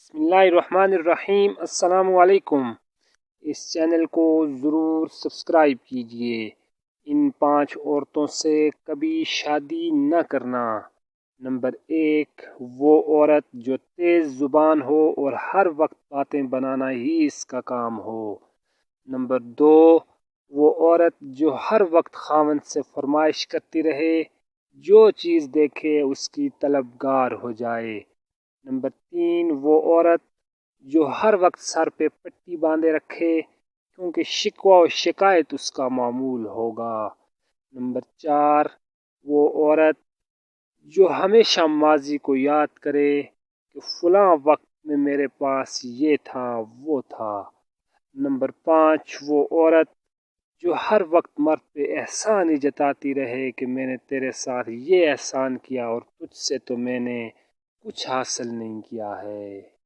بسم اللہ الرحمن الرحیم۔ السلام علیکم۔ اس چینل کو ضرور سبسکرائب کیجئے۔ ان 5 عورتوں سے کبھی شادی نہ کرنا۔ نمبر 1، وہ عورت جو تیز زبان ہو اور ہر وقت باتیں بنانا ہی اس کا کام ہو۔ نمبر 2، وہ عورت جو ہر وقت خاوند سے فرمائش کرتی رہے، جو چیز دیکھے اس کی طلبگار ہو جائے۔ نمبر 3، وہ عورت جو ہر وقت سر پہ پٹی باندھے رکھے، کیونکہ شکوہ و شکایت اس کا معمول ہوگا۔ نمبر 4، وہ عورت جو ہمیشہ ماضی کو یاد کرے کہ فلاں وقت میں میرے پاس یہ تھا وہ تھا۔ نمبر 5، وہ عورت جو ہر وقت مرد پہ احسان ہی جتاتی رہے کہ میں نے تیرے ساتھ یہ احسان کیا اور تجھ سے تو میں نے کچھ حاصل نہیں کیا ہے۔